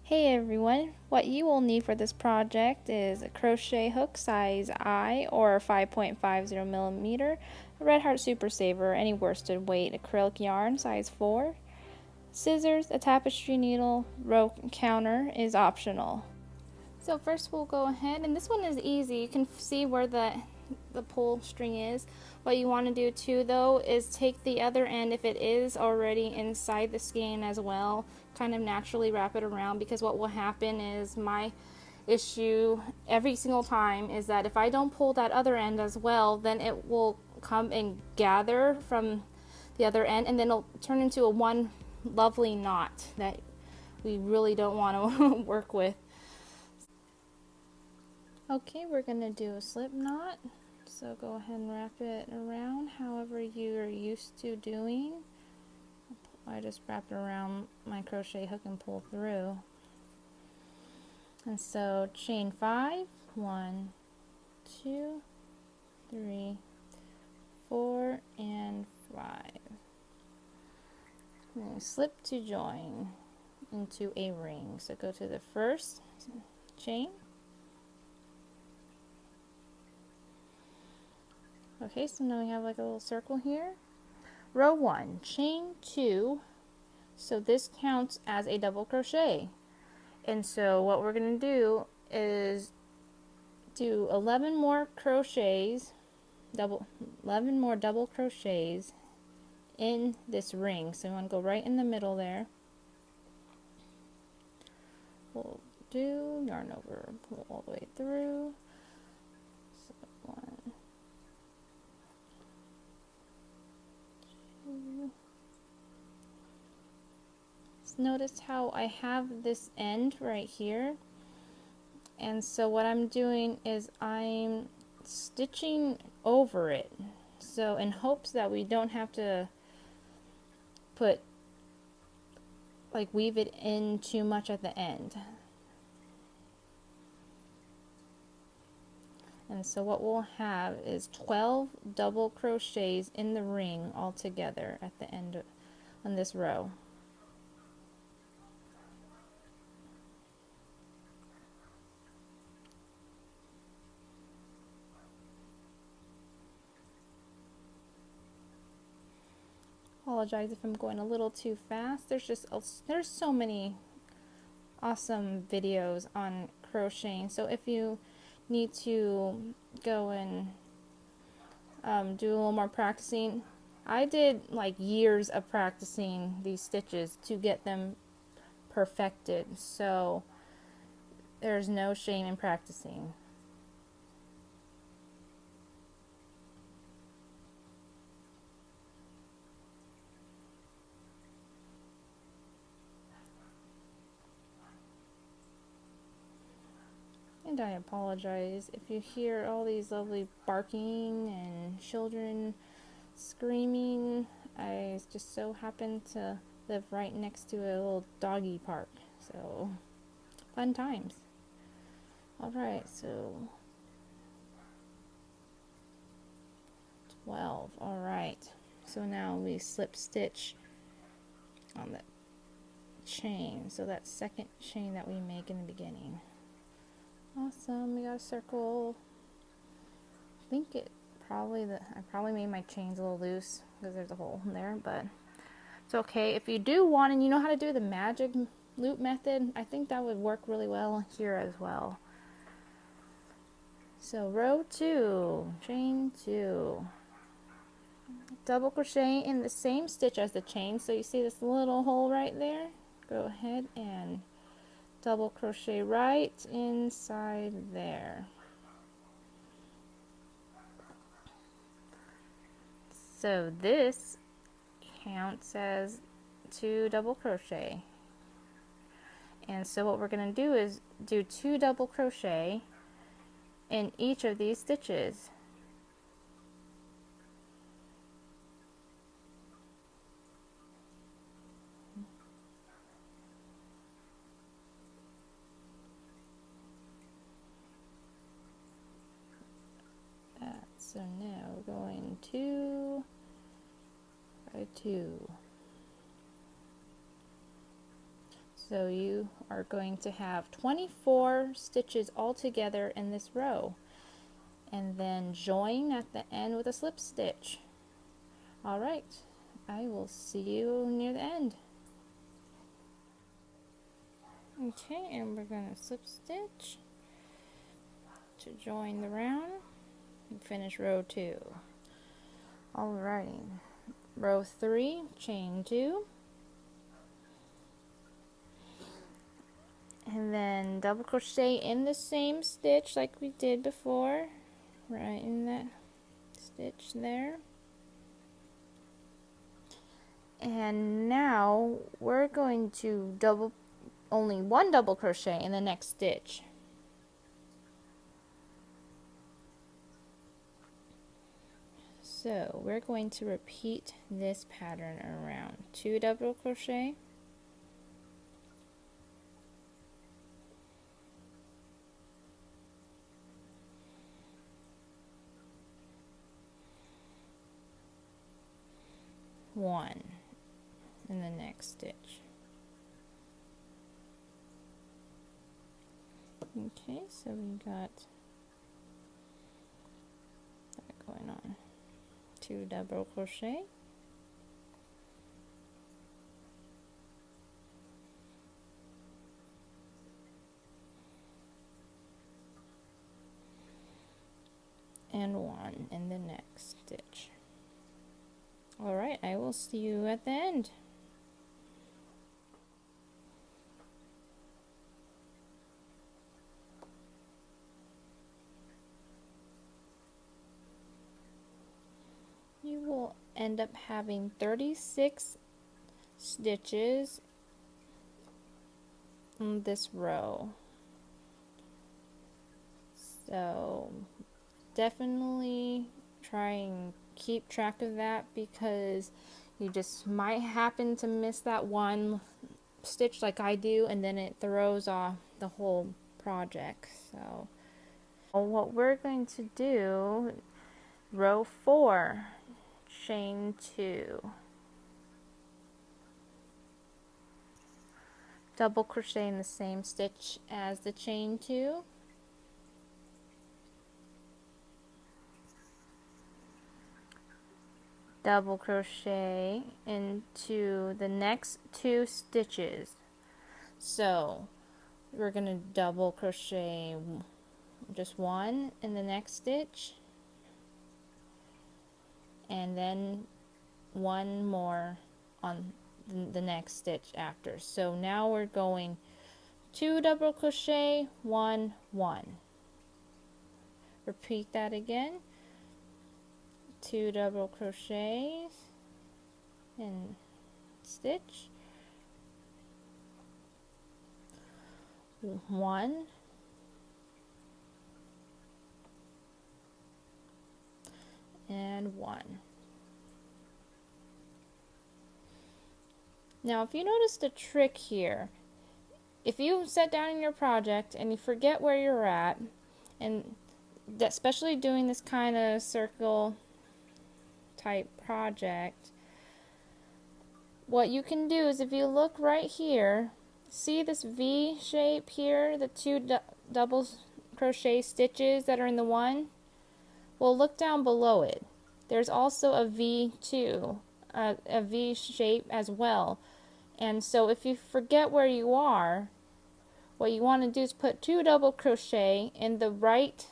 Hey everyone, what you will need for this project is a crochet hook size I or 5.50 millimeter, a Red Heart Super Saver, any worsted weight acrylic yarn size 4, scissors, a tapestry needle, row counter is optional. So first we'll go ahead, and this one is easy. You can see where the pull string is. What you want to do too though is take the other end, if it is already inside the skein as well, kind of naturally wrap it around, because what will happen is my issue every single time is that if I don't pull that other end as well, then it will come and gather from the other end, and then it'll turn into a one lovely knot that we really don't want to work with. Okay, we're going to do a slip knot. So go ahead and wrap it around however you're used to doing. I just wrapped it around my crochet hook and pull through. And so chain 5, 1, 2, 3, 4, and 5. And slip to join into a ring. So go to the first chain. Okay, so now we have like a little circle here. Row 1, chain 2, so this counts as a double crochet. And so what we're going to do is do 11 more crochets, 11 more double crochets in this ring. So we want to go right in the middle there. We'll do yarn over, pull all the way through. So 1, 2. Notice how I have this end right here, and so what I'm doing is I'm stitching over it, so in hopes that we don't have to weave it in too much at the end. And so what we'll have is 12 double crochets in the ring all together at the end on this row. Apologize if I'm going a little too fast. There's so many awesome videos on crocheting. So if you need to go and do a little more practicing, I did like years of practicing these stitches to get them perfected. So there's no shame in practicing. And I apologize if you hear all these lovely barking and children screaming. I just so happen to live right next to a little doggy park, so fun times. Alright, so 12. Alright, so now we slip stitch on the chain, so that second chain that we make in the beginning. Awesome, we got a circle. I think I probably made my chains a little loose because there's a hole in there, but it's okay. If you do want, and you know how to do the magic loop method, I think that would work really well here as well. So row 2, chain 2, double crochet in the same stitch as the chain. So you see this little hole right there? Go ahead and double crochet right inside there. So this counts as 2 double crochet. And so what we're going to do is do 2 double crochet in each of these stitches. So now we're going 2 by 2. So you are going to have 24 stitches all together in this row, and then join at the end with a slip stitch. All right, I will see you near the end. Okay, and we're going to slip stitch to join the round and finish row 2. Alrighty, row 3, chain 2, and then double crochet in the same stitch like we did before, right in that stitch there. And now we're going to only one double crochet in the next stitch. So we're going to repeat this pattern around 2 double crochet, one in the next stitch. Okay, so we got that going on. 2 double crochet, and 1 in the next stitch. Alright, I will see you at the end. You will end up having 36 stitches in this row. So definitely try and keep track of that, because you just might happen to miss that one stitch like I do, and then it throws off the whole project. So what we're going to do, row 4, chain 2, double crochet in the same stitch as the chain 2, double crochet into the next 2 stitches. So we're going to double crochet just 1 in the next stitch, and then 1 more on the next stitch after. So now we're going 2 double crochet, 1, 1. Repeat that again. 2 double crochets and stitch, 1, and 1. Now if you notice the trick here, if you sit down in your project and you forget where you're at, and especially doing this kind of circle type project, what you can do is, if you look right here, see this V shape here, the 2 double crochet stitches that are in the 1? Well, look down below it. There's also a V2, a V shape as well. And so if you forget where you are, what you want to do is put 2 double crochet in the right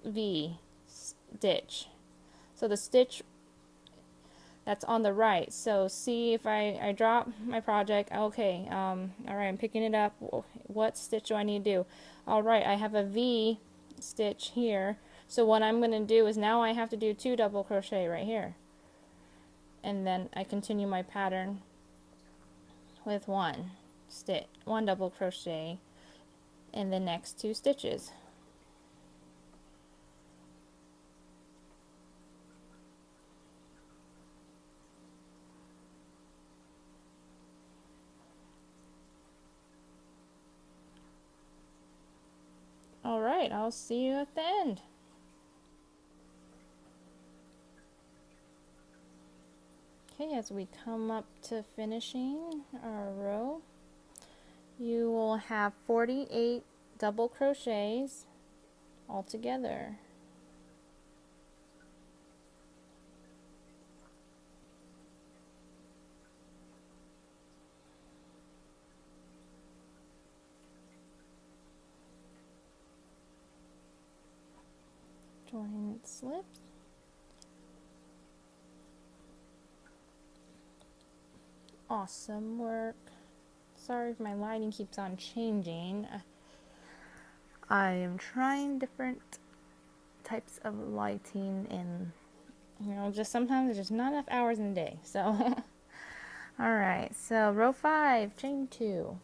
V stitch. So the stitch that's on the right. So see, if I drop my project, okay, alright, I'm picking it up. What stitch do I need to do? Alright, I have a V stitch here. So what I'm going to do is, now I have to do 2 double crochet right here. And then I continue my pattern with 1 double crochet in the next 2 stitches. Alright, I'll see you at the end. Okay, as we come up to finishing our row, you will have 48 double crochets altogether. Join slip. Awesome work. Sorry if my lighting keeps on changing. I am trying different types of lighting, and just sometimes there's just not enough hours in a day. So all right, so row 5, chain 2.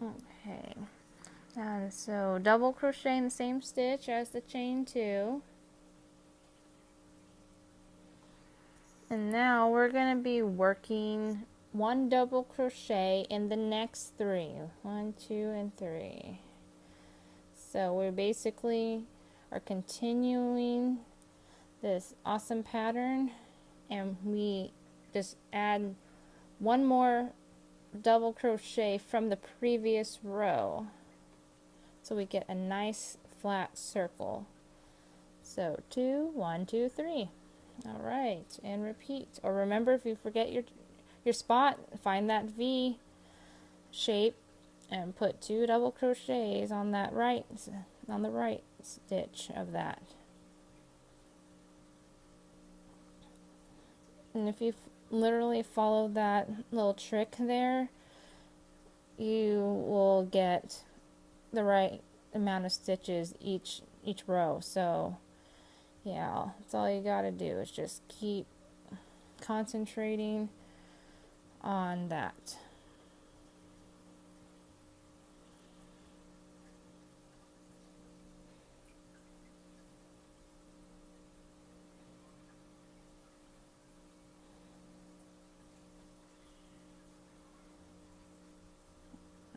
Okay, and so double crochet in the same stitch as the chain 2. And now we're going to be working 1 double crochet in the next 3. 1, 2, and 3. So we basically are continuing this awesome pattern, and we just add 1 more double crochet from the previous row, so we get a nice flat circle. So 2, 1, 2, 3. All right, and repeat. Or remember, if you forget your spot, find that V shape and put 2 double crochets on the right stitch of that. And if you literally follow that little trick there, you will get the right amount of stitches each row. So yeah, that's all you gotta do, is just keep concentrating on that.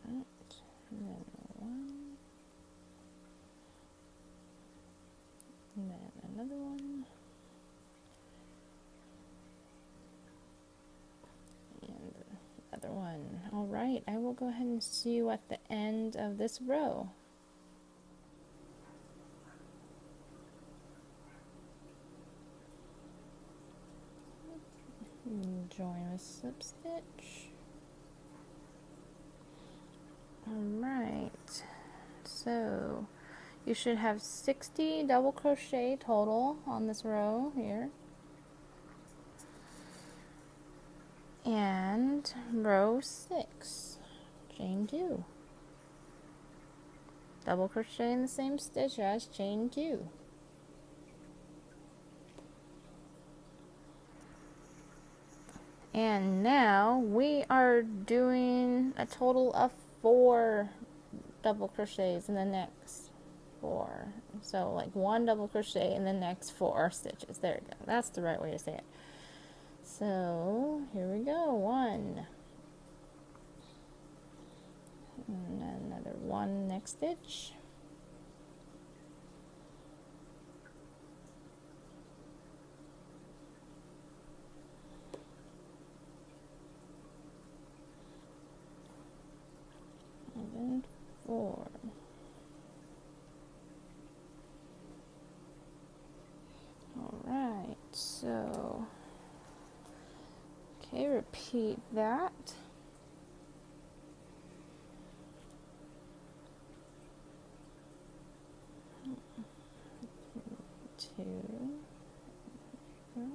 And then 1, and then another one, and another one. All right, I will go ahead and see you at the end of this row. Join with slip stitch. Alright, so you should have 60 double crochet total on this row here. And row 6, chain 2. Double crochet in the same stitch as chain 2. And now we are doing a total of 4 double crochets in the next 4. So like 1 double crochet in the next 4 stitches. There we go. That's the right way to say it. So here we go. 1. And another 1 next stitch. And then 4. Alright, so okay, repeat that. 2, 1,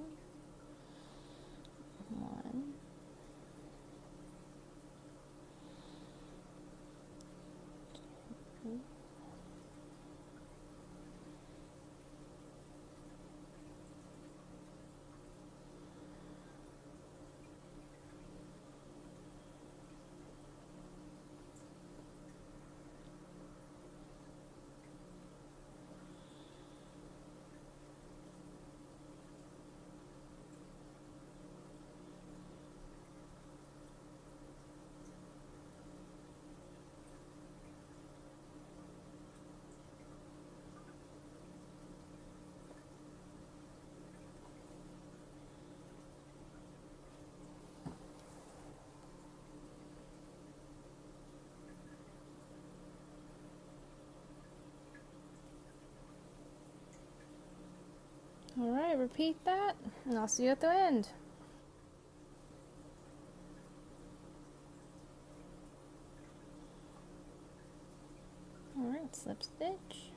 2. Alright, repeat that, and I'll see you at the end. Alright, slip stitch.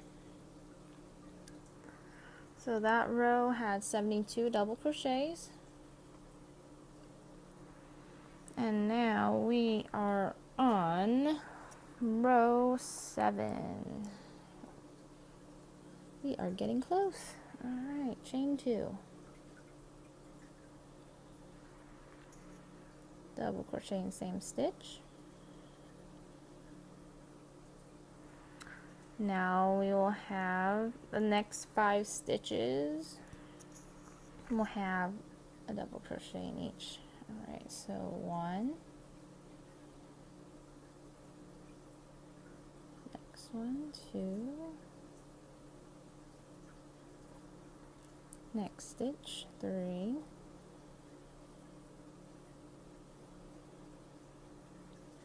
So that row had 72 double crochets. And now we are on row 7. We are getting close. Alright, chain 2. Double crochet in same stitch. Now we will have the next 5 stitches. We'll have a double crochet in each. Alright, so 1. Next one, 2. Next stitch, 3.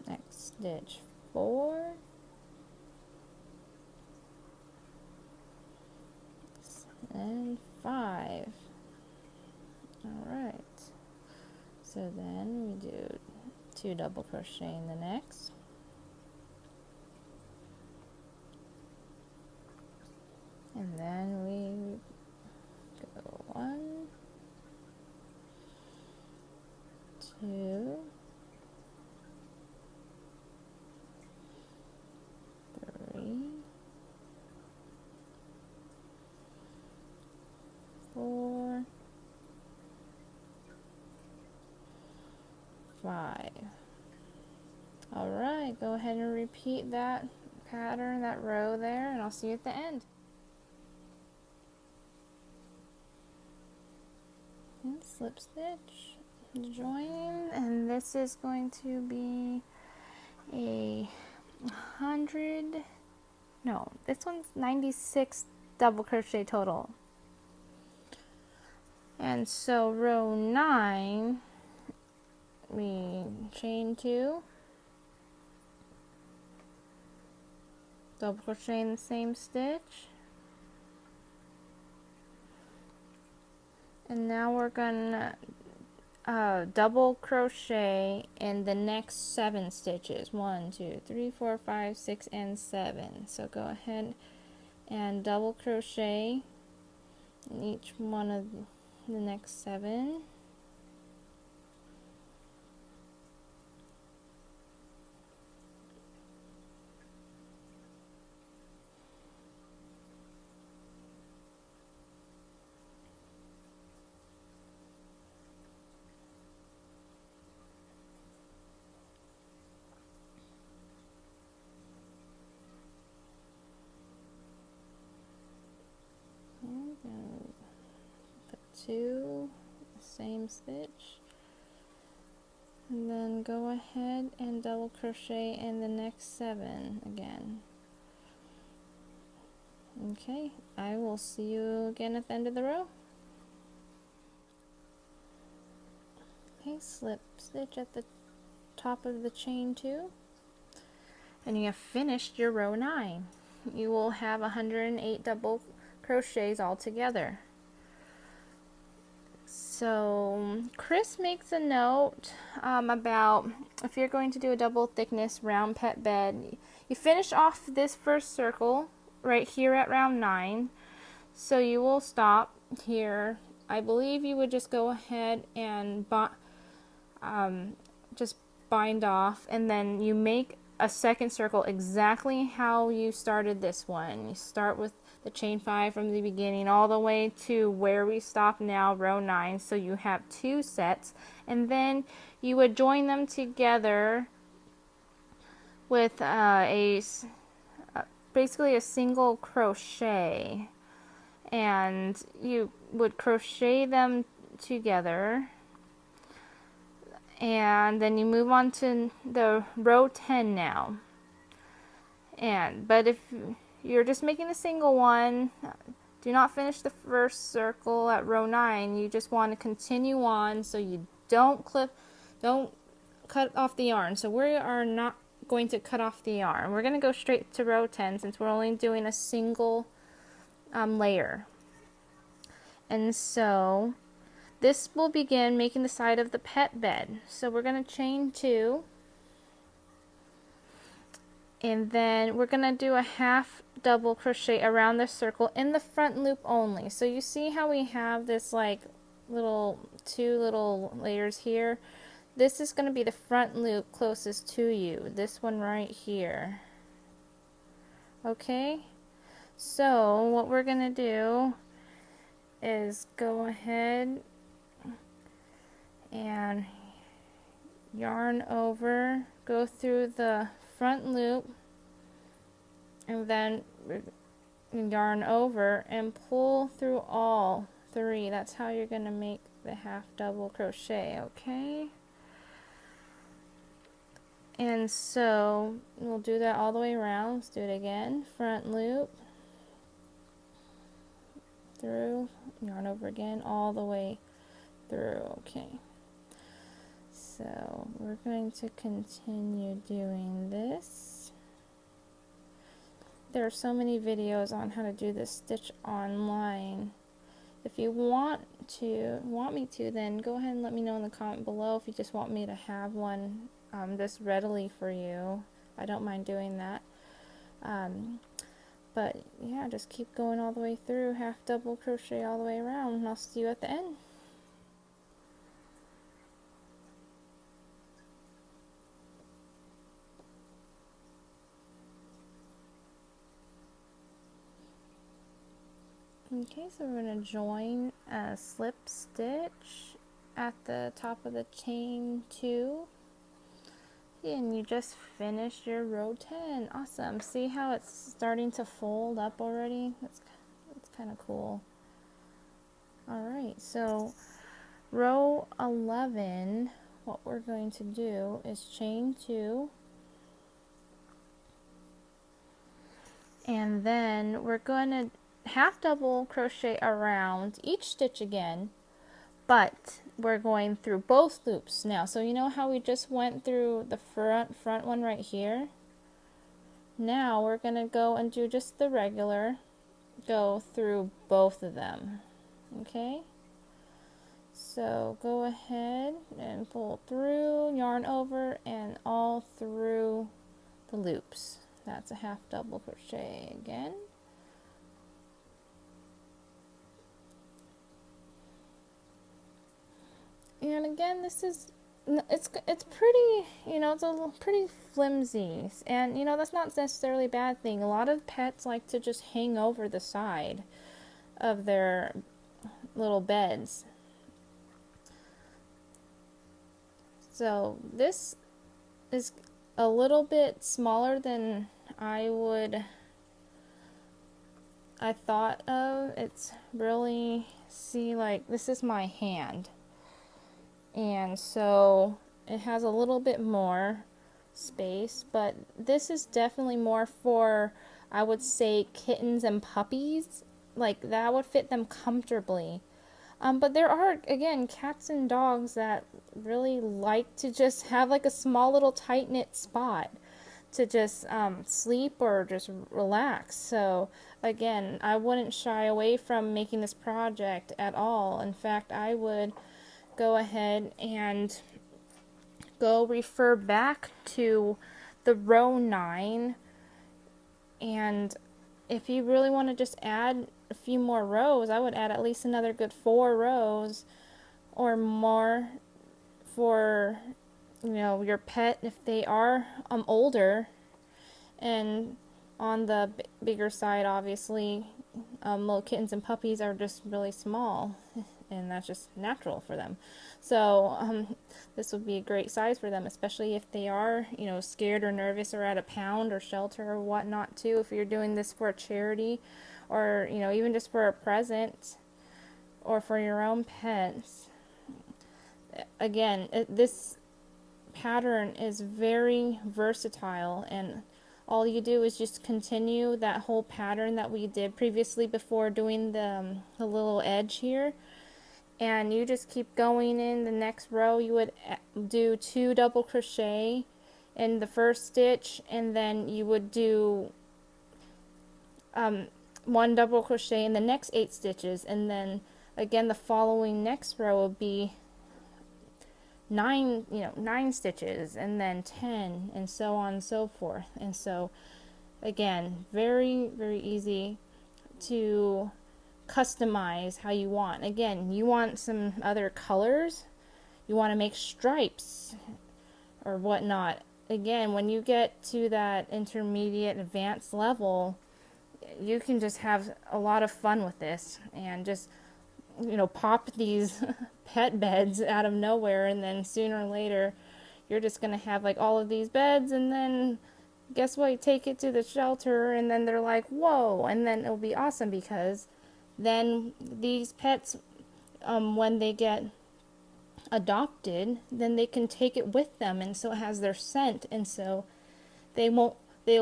Next stitch, 4. And 5. Alright, so then we do 2 double crochet in the next, and then we go 1, 2, 3, 4, 5. Alright, go ahead and repeat that pattern, that row there, and I'll see you at the end. And slip stitch, join, and this is going to be a 100, no, this one's 96 double crochet total. And so row 9, we chain 2, double crochet in the same stitch, and now we're gonna double crochet in the next 7 stitches. 1, 2, 3, 4, 5, 6, and 7. So go ahead and double crochet in each one of the next 7. Put 2, same stitch, and then go ahead and double crochet in the next 7 again. Okay, I will see you again at the end of the row. Okay, slip stitch at the top of the chain 2, and you have finished your row 9. You will have 108 double crochets all together. So Cris makes a note about if you're going to do a double thickness round pet bed, you finish off this first circle right here at round 9, so you will stop here. I believe you would just go ahead and just bind off, and then you make a second circle exactly how you started this one. You start with the chain 5 from the beginning all the way to where we stop now, row 9, so you have 2 sets, and then you would join them together with basically a single crochet, and you would crochet them together, and then you move on to the row 10 now. But if you're just making a single one, do not finish the first circle at row 9. You just want to continue on so you don't cut off the yarn. So we are not going to cut off the yarn. We're going to go straight to row 10 since we're only doing a single layer. And so this will begin making the side of the pet bed. So we're going to chain 2, and then we're going to do a half double crochet around the circle in the front loop only. So you see how we have this like two little layers here? This is going to be the front loop closest to you, this one right here. Okay, so what we're going to do is go ahead and yarn over, go through the front loop, and then yarn over and pull through all 3. That's how you're going to make the half double crochet, okay? And so we'll do that all the way around. Let's do it again. Front loop, through, yarn over again, all the way through, okay? So we're going to continue doing this. There are so many videos on how to do this stitch online. If you want me to, then go ahead and let me know in the comment below if you just want me to have one this readily for you. I don't mind doing that. But yeah, just keep going all the way through, half double crochet all the way around, and I'll see you at the end. Okay, so we're going to join a slip stitch at the top of the chain 2, and you just finished your row 10. Awesome. See how it's starting to fold up already? That's kind of cool. Alright, so row 11, what we're going to do is chain 2, and then we're going to half double crochet around each stitch again, but we're going through both loops now. So you know how we just went through the front one right here? Now we're going to go and do just the regular, go through both of them. Okay, so go ahead and pull through, yarn over, and all through the loops. That's a half double crochet again. And again, this is, it's pretty, you know, it's a little pretty flimsy, and you know, that's not necessarily a bad thing. A lot of pets like to just hang over the side of their little beds. So this is a little bit smaller than I thought of. It's really, see, like, this is my hand. And so it has a little bit more space, but this is definitely more for, I would say, kittens and puppies. Like, that would fit them comfortably. But there are, again, cats and dogs that really like to just have like a small little tight-knit spot to just sleep or just relax. So again, I wouldn't shy away from making this project at all. In fact, I would go ahead and go refer back to the row 9, and if you really want to just add a few more rows, I would add at least another good 4 rows or more for, you know, your pet if they are older, and on the bigger side, obviously, little kittens and puppies are just really small, and that's just natural for them. So this would be a great size for them, especially if they are, you know, scared or nervous or at a pound or shelter or whatnot too. If you're doing this for a charity, or you know, even just for a present or for your own pets. Again, this pattern is very versatile, and all you do is just continue that whole pattern that we did previously before doing the little edge here, and you just keep going. In the next row you would do 2 double crochet in the first stitch, and then you would do 1 double crochet in the next 8 stitches, and then again, the following next row will be 9 stitches, and then 10, and so on and so forth. And so again, very, very easy to customize how you want. Again, you want some other colors, you want to make stripes or whatnot. Again, when you get to that intermediate advanced level, you can just have a lot of fun with this and just, pop these pet beds out of nowhere, and then sooner or later you're just going to have like all of these beds, and then guess what, you take it to the shelter and then they're like, whoa, and then it'll be awesome because then these pets, when they get adopted, then they can take it with them, and so it has their scent, and so they'll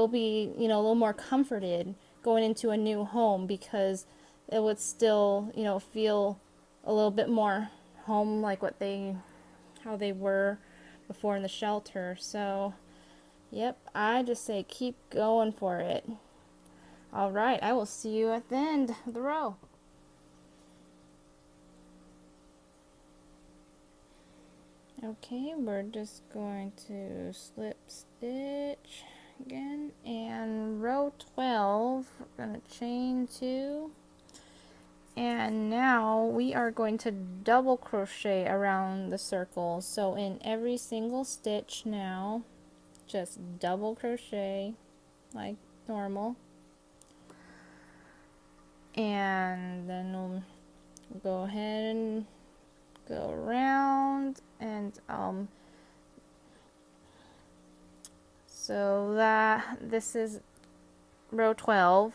be, a little more comforted going into a new home, because it would still, feel a little bit more home like how they were before in the shelter. So yep, I just say keep going for it. All right, I will see you at the end of the row. Okay, we're just going to slip stitch again, and row 12, we're going to chain 2, and now we are going to double crochet around the circle. So in every single stitch now, just double crochet like normal, and then we'll go ahead and go around, and so that this is row 12,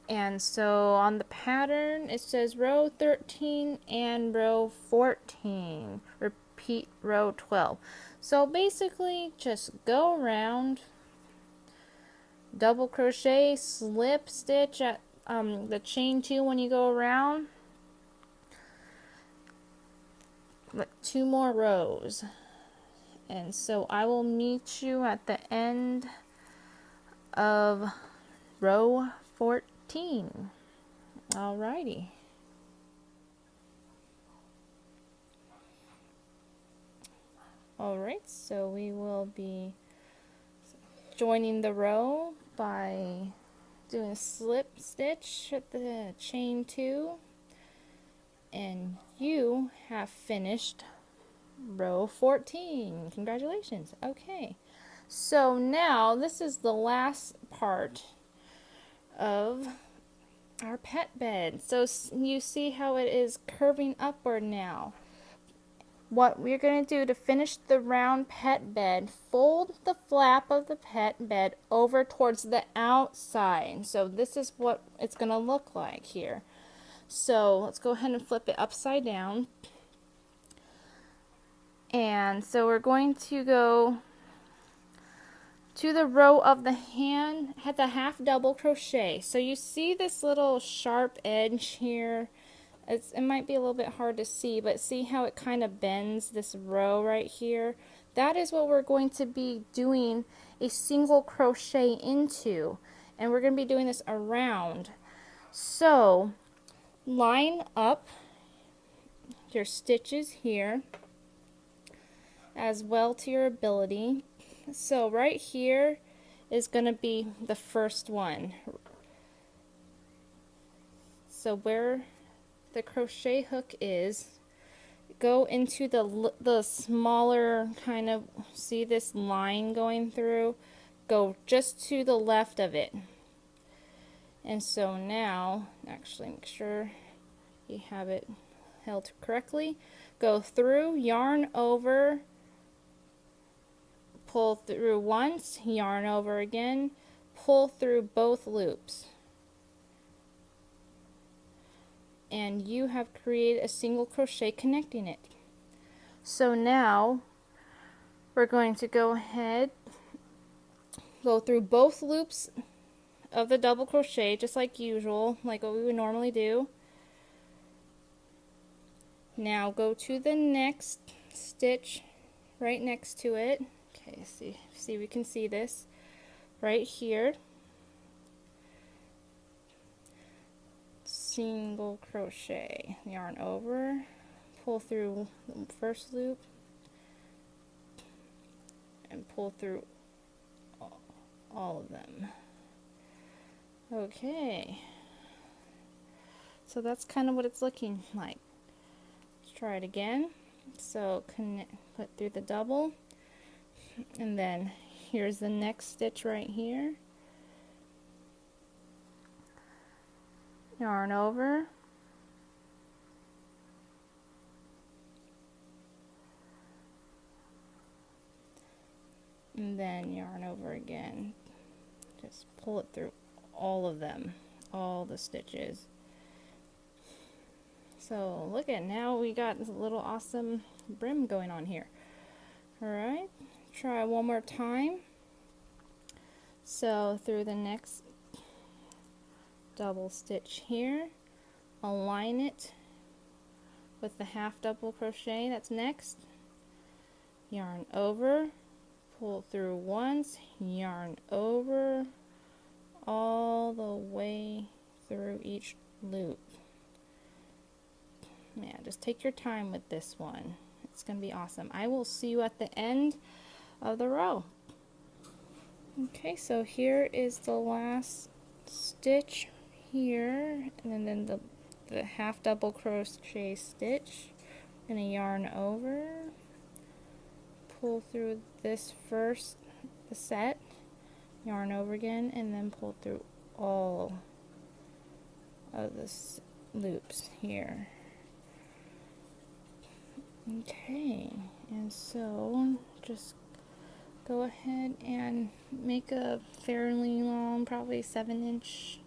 and so on the pattern it says row 13 and row 14, repeat row 12. So basically just go around, double crochet, slip stitch at the chain 2 when you go around, 2 more rows. And so I will meet you at the end of row 14. Alrighty. Alright, so we will be joining the row by doing a slip stitch at the chain 2, and you have finished row 14. Congratulations. Okay, so now this is the last part of our pet bed. So you see how it is curving upward now. What we're going to do to finish the round pet bed, fold the flap of the pet bed over towards the outside. So this is what it's going to look like here. So let's go ahead and flip it upside down. And so we're going to go to the row of the hand at the half double crochet. So you see this little sharp edge here. It might be a little bit hard to see, but see how it kind of bends this row right here? That is what we're going to be doing a single crochet into, and we're going to be doing this around. So line up your stitches here as well to your ability. So right here is going to be the first one. So where the crochet hook is, go into the smaller kind of, see this line going through, go just to the left of it. And so now, actually make sure you have it held correctly, go through, yarn over, pull through once, yarn over again, pull through both loops, and you have created a single crochet connecting it. So now we're going to go ahead, go through both loops of the double crochet just like usual, like what we would normally do. Now go to the next stitch right next to it. Okay, see we can see this right here. single crochet, yarn over, pull through the first loop, and pull through all of them. Okay, so that's kind of what it's looking like. Let's try it again. So put through the double, and then here's the next stitch right here. Yarn over, and then yarn over again. Just pull it through all of them, all the stitches. So look at, now we got this little awesome brim going on here. Alright, try one more time. So through the next double stitch here, align it with the half double crochet that's next, yarn over, pull through once, yarn over, all the way through each loop. Yeah, just take your time with this one. It's going to be awesome. I will see you at the end of the row. Okay, so here is the last stitch here, and then the half double crochet stitch. I'm going to yarn over, pull through this first, the set, yarn over again, and then pull through all of the loops here. Okay, and so just go ahead and make a fairly long, probably 7-inch,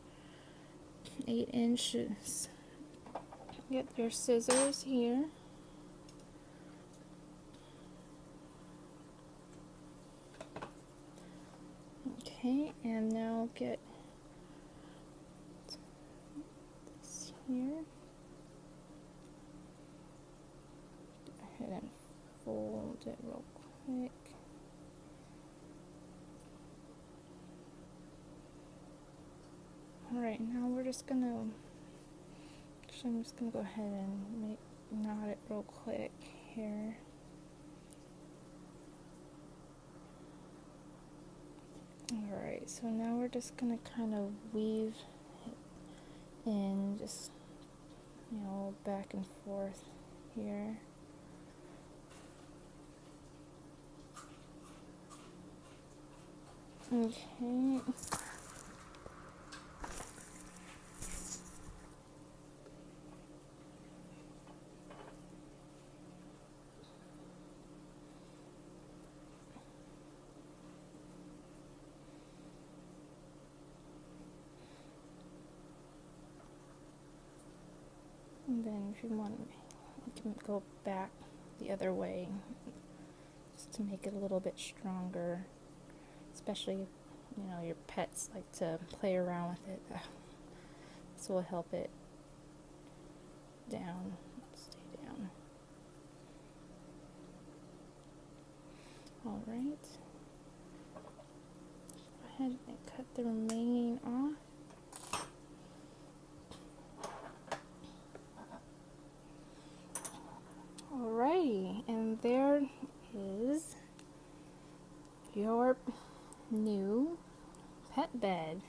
8 inches. Get your scissors here. Okay, and now get this here. Go ahead and fold it real quick. Alright, now we're just gonna, actually I'm just gonna go ahead and knot it real quick here. Alright, so now we're just gonna kind of weave it in, just, you know, back and forth here. Okay. And then if you want, you can go back the other way just to make it a little bit stronger, especially if, you know, your pets like to play around with it. This will help it stay down. Alright, go ahead and cut the remaining off. Alrighty, and there is your new pet bed.